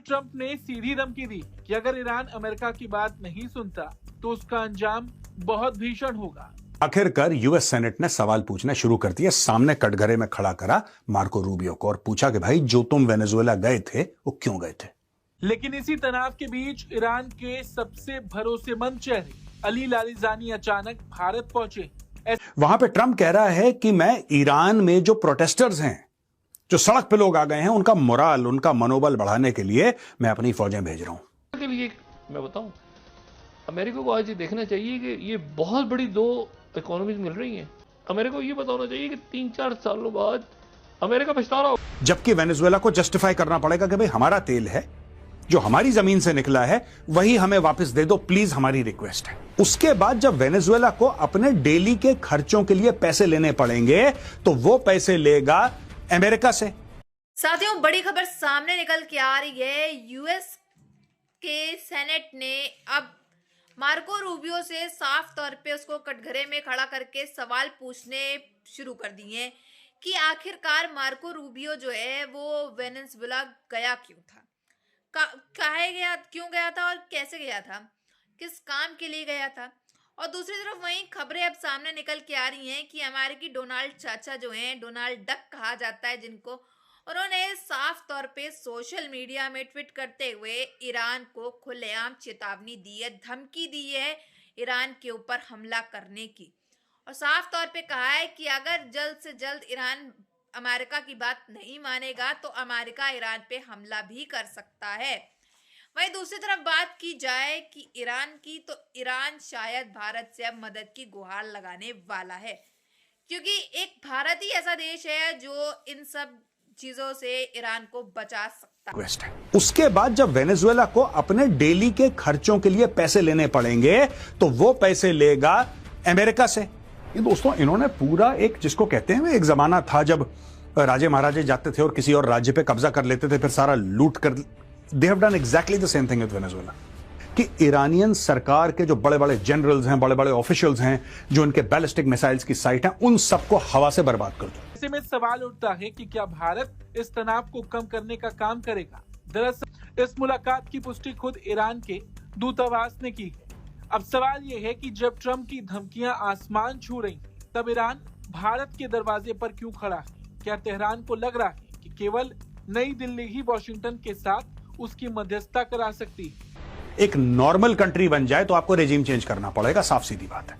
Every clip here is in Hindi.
ट्रंप ने सीधी धमकी दी कि अगर ईरान अमेरिका की बात नहीं सुनता तो उसका अंजाम बहुत भीषण होगा। आखिरकार यूएस सेनेट ने सवाल पूछना शुरू कर दिया। सामने कटघरे में खड़ा करा मार्को रूबियो को और पूछा कि भाई जो तुम वेनेजुएला गए थे वो क्यों गए थे। लेकिन इसी तनाव के बीच ईरान के सबसे भरोसेमंद चेहरे अली लारिजानी अचानक भारत पहुंचे। वहां पे ट्रंप कह रहा है कि मैं ईरान में जो प्रोटेस्टर्स हैं, जो सड़क पे लोग आ गए हैं, उनका मोराल, उनका मनोबल बढ़ाने के लिए मैं अपनी फौजें भेज रहा हूं। के लिए मैं बताऊं, अमेरिका को आज ये देखना चाहिए कि ये बहुत बड़ी दो इकोनॉमीज मिल रही हैं। अमेरिका को ये बताना चाहिए कि 3-4 सालों बाद अमेरिका पछता रहा हो। जबकि वेनेजुएला को जस्टिफाई करना पड़ेगा कि भाई हमारा तेल है जो हमारी जमीन से निकला है, वही हमें वापस दे दो प्लीज, हमारी रिक्वेस्ट है। उसके बाद जब वेनेजुएला को अपने डेली के खर्चों के लिए पैसे लेने पड़ेंगे तो वो पैसे लेगा अमेरिका से। साथियों, बड़ी खबर सामने निकल के आ रही है। यूएस के सेनेट ने अब मार्को रूबियो से साफ तौर पे उसको कटघरे में खड़ा करके सवाल पूछने शुरू कर दिए कि आखिरकार मार्को रूबियो जो है वो वेनेजुएला गया क्यों था, काहे गया, क्यों गया था और कैसे गया था, किस काम के लिए गया था। और दूसरी तरफ वहीं खबरें अब सामने निकल के आ रही हैं कि अमेरिकी डोनाल्ड चाचा जो हैं, डोनाल्ड डक कहा जाता है जिनको, उन्होंने साफ तौर पे सोशल मीडिया में ट्वीट करते हुए ईरान को खुलेआम चेतावनी दी है, धमकी दी है ईरान के ऊपर हमला करने की। और साफ तौर पे कहा है कि अगर जल्द से जल्द ईरान अमेरिका की बात नहीं मानेगा तो अमेरिका ईरान पे हमला भी कर सकता है। वहीं दूसरी तरफ बात की जाए कि ईरान की, तो ईरान शायद भारत से अब मदद की गुहार लगाने वाला है, क्योंकि एक भारत ही ऐसा देश है जो इन सब चीजों से ईरान को बचा सकता है। उसके बाद जब वेनेजुएला को अपने डेली के खर्चों के लिए पैसे लेने पड़ेंगे तो वो पैसे लेगा अमेरिका से। ये दोस्तों, इन्होंने पूरा एक, जिसको कहते हैं, एक जमाना था जब राजे महाराजे जाते थे और किसी और राज्य पे कब्जा कर लेते थे, फिर सारा लूट कर। They have done exactly the same thing with Venezuela कि ईरानियन सरकार के जो बड़े बड़े जनरल्स हैं, बड़े बड़े ऑफिशियल्स हैं, जो इनके बैलिस्टिक मिसाइल्स की साइट है, उन सबको हवा से बर्बाद कर दो। ऐसे में सवाल उठता है कि क्या भारत इस तनाव को कम करने का काम करेगा। दरअसल इस मुलाकात की पुष्टि खुद ईरान के दूतावास ने की है। अब सवाल यह है कि जब ट्रंप की धमकियां आसमान छू रही तब ईरान भारत के दरवाजे पर क्यों खड़ा है। क्या तेहरान को लग रहा है कि केवल नई दिल्ली ही वॉशिंगटन के साथ उसकी मध्यस्थता करा सकती है। एक नॉर्मल कंट्री बन जाए तो आपको रेजिम चेंज करना पड़ेगा, साफ सीधी बात है।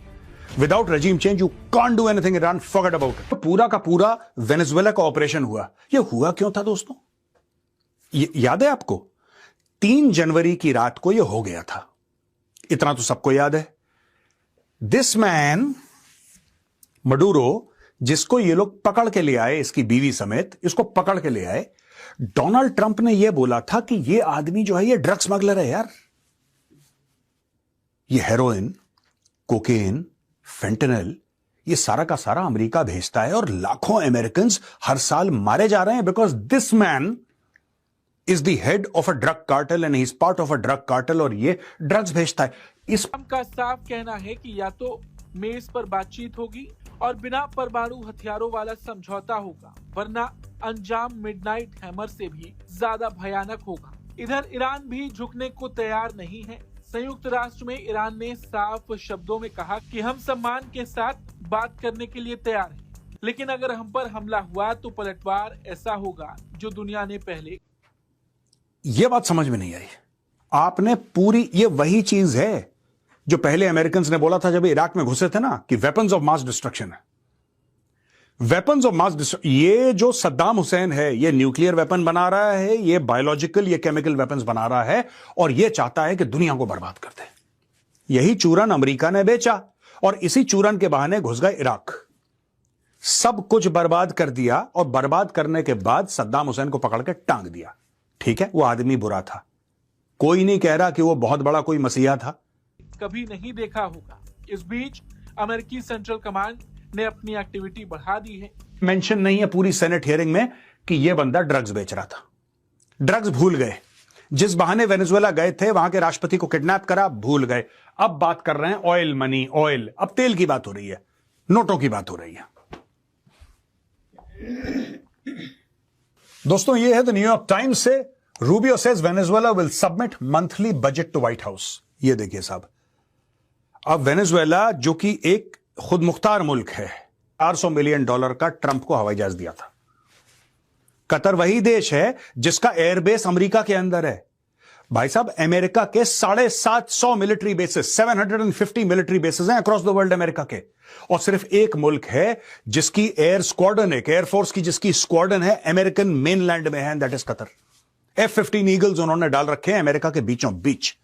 Without regime change you can't do anything. Iran forget about it. तो पूरा का पूरा वेनेजुएला का ऑपरेशन हुआ। ये हुआ क्यों था दोस्तों? याद है आपको? 3 जनवरी की रात को यह हो गया था, इतना तो सबको याद है। दिस मैन मडूरो, जिसको ये लोग पकड़ के ले आए, इसकी बीवी समेत इसको पकड़ के ले आए, डोनाल्ड ट्रंप ने यह बोला था कि ये आदमी जो है ये ड्रग स्मगलर है यार। ये हेरोइन, कोकेन, फेंटेनल, ये सारा का सारा अमेरिका भेजता है और लाखों अमेरिकन हर साल मारे जा रहे हैं because this man is the head of a drug cartel and he is part of a drug cartel और ये ड्रग्स भेजता है। इस का साफ कहना है कि या तो मेज पर बातचीत होगी और बिना परमाणु हथियारों वाला समझौता होगा, वरना अंजाम मिडनाइट हैमर से भी ज्यादा भयानक होगा। इधर ईरान भी झुकने को तैयार नहीं है। संयुक्त राष्ट्र में ईरान ने साफ शब्दों में कहा कि हम सम्मान के साथ बात करने के लिए तैयार हैं, लेकिन अगर हम पर हमला हुआ तो पलटवार ऐसा होगा जो दुनिया ने पहले। यह बात समझ में नहीं आई आपने पूरी। ये वही चीज है जो पहले अमेरिकन ने बोला था जब इराक में घुसे थे ना, कि वेपन्स ऑफ मास डिस्ट्रक्शन है। वेपन्स ऑफ मास डिस्ट्रक्शन, ये जो सद्दाम हुसैन है, ये न्यूक्लियर वेपन बना रहा है, ये बायोलॉजिकल, ये केमिकल वेपन्स बना रहा है और ये चाहता है कि दुनिया को बर्बाद कर दे। यही चूरन अमेरिका ने बेचा और इसी चूरन के बहाने घुस गए इराक, सब कुछ बर्बाद कर दिया और बर्बाद करने के बाद सद्दाम हुसैन को पकड़ के टांग दिया। ठीक है, वो आदमी बुरा था, कोई नहीं कह रहा कि वो बहुत बड़ा कोई मसीहा था, कभी नहीं देखा होगा। इस बीच अमेरिकी सेंट्रल कमांड ने अपनी एक्टिविटी बढ़ा दी है। मेंशन नहीं है पूरी सेनेट हियरिंग में कि यह बंदा ड्रग्स बेच रहा था। ड्रग्स भूल गए, जिस बहाने वेनेजुएला गए थे वहां के राष्ट्रपति को किडनैप करा, भूल गए। अब बात कर रहे हैं ऑयल मनी, ऑयल, अब तेल की बात हो रही है, नोटों की बात हो रही है। दोस्तों, यह है द न्यूयॉर्क टाइम्स से Rubio says Venezuela will submit monthly budget to White House. ये देखिए साहब, अब वेनेजुएला जो कि एक खुद मुख्तार मुल्क है, $400 मिलियन का ट्रंप को हवाई जहाज दिया था। कतर वही देश है जिसका एयरबेस अमेरिका के अंदर है। भाई साहब, अमेरिका के 750 मिलिट्री बेसिस, 750 मिलिट्री बेसिस हैं अक्रॉस द वर्ल्ड अमेरिका के, और सिर्फ एक मुल्क है जिसकी एयर स्क्वाड्रन, एक एयरफोर्स की जिसकी स्क्वाड्रन है अमेरिकन मेनलैंड में है, that is Qatar. F-15 eagles उन्होंने डाल रखे हैं अमेरिका के बीचों बीच।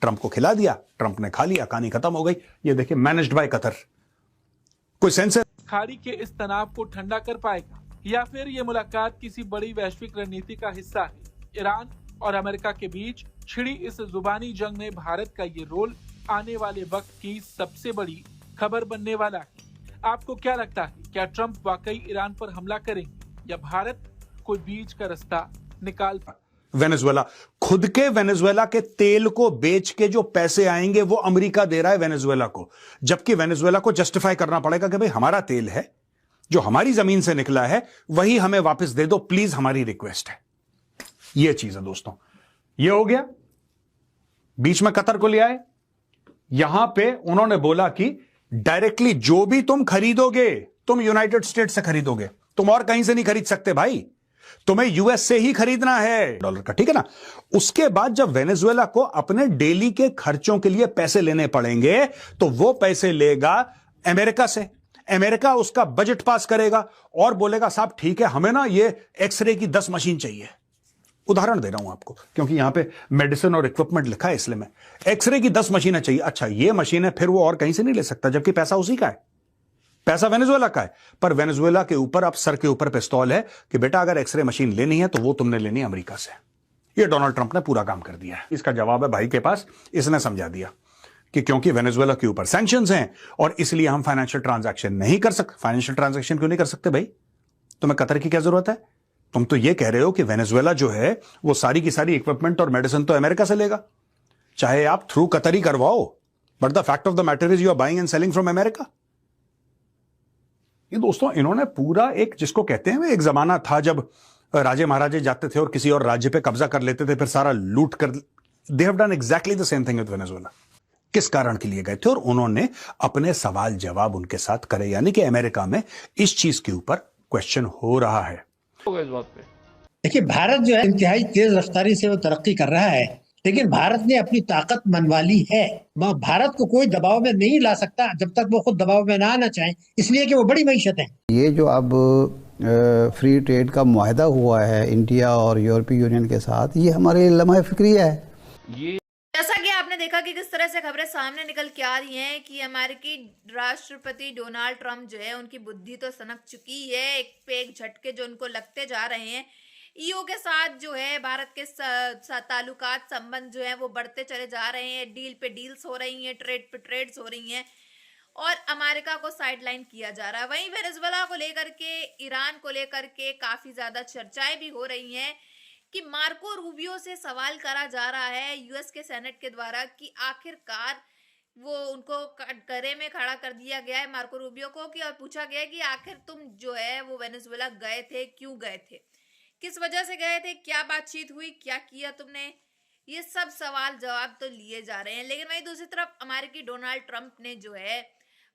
ट्रंप को खिला दिया, ट्रंप ने खा लिया, कहानी खत्म हो गई। ये देखिए, मैनेज्ड बाय कतर। कोई सेंस है? खाड़ी के इस तनाव को ठंडा कर पाएगा, या फिर ये मुलाकात किसी बड़ी वैश्विक रणनीति का हिस्सा है? ईरान और अमेरिका के बीच छिड़ी इस जुबानी जंग में भारत का ये रोल आने वाले वक्त की सबसे बड़ी खबर बनने वाला है। आपको क्या लगता है, क्या ट्रंप वाकई ईरान पर हमला करेंगे या भारत कोई बीच का रास्ता निकाल? वेनेजुएला, खुद के वेनेजुएला के तेल को बेच के जो पैसे आएंगे वो अमेरिका दे रहा है वेनेजुएला को, जबकि वेनेजुएला को जस्टिफाई करना पड़ेगा कि भाई हमारा तेल है जो हमारी जमीन से निकला है, वही हमें वापस दे दो प्लीज, हमारी रिक्वेस्ट है। ये चीज है दोस्तों। ये हो गया, बीच में कतर को ले आए। यहां पे उन्होंने बोला कि डायरेक्टली जो भी तुम खरीदोगे, तुम यूनाइटेड स्टेट्स से खरीदोगे, तुम और कहीं से नहीं खरीद सकते भाई, तुम्हें यूएस से ही खरीदना है डॉलर का, ठीक है ना। उसके बाद जब वेनेजुएला को अपने डेली के खर्चों के लिए पैसे लेने पड़ेंगे तो वो पैसे लेगा अमेरिका से। अमेरिका उसका बजट पास करेगा और बोलेगा साहब ठीक है, हमें ना ये एक्सरे की 10 मशीन चाहिए। उदाहरण दे रहा हूं आपको क्योंकि यहां पे मेडिसिन और इक्विपमेंट लिखा है, इसलिए मैं, एक्सरे की 10 मशीनें चाहिए। अच्छा, ये मशीन है, फिर वो और कहीं से नहीं ले सकता, जबकि पैसा उसी का है, पैसा वेनेजुएला का है। पर वेनेजुएला के ऊपर अब सर के ऊपर पिस्तौल है कि बेटा अगर एक्सरे मशीन लेनी है तो वो तुमने लेनी है अमेरिका से। ये डोनाल्ड ट्रंप ने पूरा काम कर दिया है। इसका जवाब है भाई के पास, इसने समझा दिया कि क्योंकि वेनेजुएला के ऊपर सैंक्शंस हैं और इसलिए हम फाइनेंशियल ट्रांजैक्शन नहीं कर सकते। फाइनेंशियल ट्रांजैक्शन क्यों नहीं कर सकते भाई? तुम्हें कतर की क्या जरूरत है? तुम तो ये कह रहे हो कि वेनेजुएला जो है वो सारी की सारी इक्विपमेंट और मेडिसिन तो अमेरिका से लेगा, चाहे आप थ्रू कतर ही करवाओ, but the fact of the matter is you are buying and selling from America. ये दोस्तों, इन्होंने पूरा एक, जिसको कहते हैं, एक जमाना था जब राजे महाराजे जाते थे और किसी और राज्य पे कब्जा कर लेते थे, फिर सारा लूट कर। They have done exactly the same thing with Venezuela. किस कारण के लिए गए थे और उन्होंने अपने सवाल जवाब उनके साथ करे, यानी कि अमेरिका में इस चीज के ऊपर क्वेश्चन हो रहा है। इस बात पे देखिए, भारत जो है इंतहाई तेज रफ्तारी से वो तरक्की कर रहा है, लेकिन भारत ने अपनी ताकत मनवा ली है। भारत को कोई दबाव में नहीं ला सकता जब तक वो खुद दबाव में ना आना चाहे, इसलिए कि वो बड़ी मईशत है। ये जो अब फ्री ट्रेड का मुआहदा हुआ है इंडिया और यूरोपीय यूनियन के साथ, ये हमारे लम्हा फिक्रिया है। ये जैसा कि आपने देखा कि किस तरह से खबरें सामने निकल के आ रही हैं कि अमेरिकी राष्ट्रपति डोनाल्ड ट्रंप जो है, उनकी बुद्धि तो सनक चुकी है, एक पे एक झटके जो उनको लगते जा रहे हैं। ईयू के साथ जो है भारत के ताल्लुकात, संबंध जो है वो बढ़ते चले जा रहे हैं, डील पे डील्स हो रही हैं, ट्रेड पे ट्रेड्स हो रही हैं और अमेरिका को साइडलाइन किया जा रहा है। वहीं वेनेजुएला को लेकर के, ईरान को लेकर के काफी ज्यादा चर्चाएं भी हो रही हैं कि मार्को रूबियो से सवाल करा जा रहा है यूएस के सेनेट के द्वारा कि आखिरकार वो उनको कटघरे में खड़ा कर दिया गया है मार्को रूबियो को, कि और पूछा गया कि आखिर तुम जो है वो वेनेजुएला गए थे, क्यों गए थे, किस वजह से गए थे, क्या बातचीत हुई, क्या किया तुमने। ये सब सवाल जवाब तो लिए जा रहे हैं। लेकिन वहीं दूसरी तरफ अमेरिकी डोनाल्ड ट्रंप ने जो है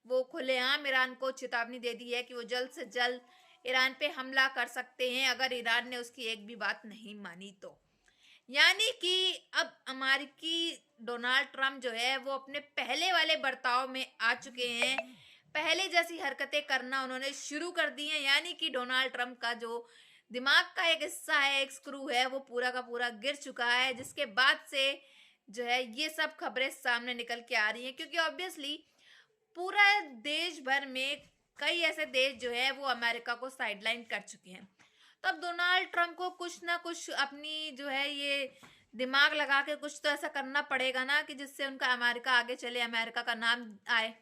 वो खुलेआम ईरान को चेतावनी दे दी है कि वो जल्द से जल्द ईरान पे हमला कर सकते हैं अगर ईरान ने उसकी एक भी बात नहीं मानी तो। यानी कि अब अमेरिकी डोनाल्ड ट्रंप जो है वो अपने पहले वाले बर्ताव में आ चुके हैं, पहले जैसी हरकतें करना उन्होंने शुरू कर दी हैं। यानी कि डोनाल्ड ट्रंप का जो दिमाग का एक हिस्सा है, एक स्क्रू है, वो पूरा का पूरा गिर चुका है, जिसके बाद से जो है ये सब खबरें सामने निकल के आ रही हैं, क्योंकि ऑब्वियसली पूरा देश भर में कई ऐसे देश जो है वो अमेरिका को साइडलाइन कर चुके हैं। तो अब डोनाल्ड ट्रंप को कुछ ना कुछ अपनी जो है ये दिमाग लगा के कुछ तो ऐसा करना पड़ेगा ना कि जिससे उनका अमेरिका आगे चले, अमेरिका का नाम आए,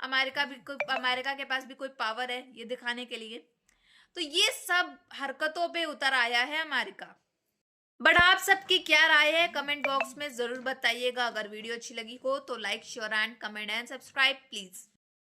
अमेरिका के पास भी कोई पावर है ये दिखाने के लिए। तो ये सब हरकतों पे उतर आया है अमेरिका। बट आप सबकी क्या राय है कमेंट बॉक्स में जरूर बताइएगा। अगर वीडियो अच्छी लगी हो तो like, share and comment and subscribe please.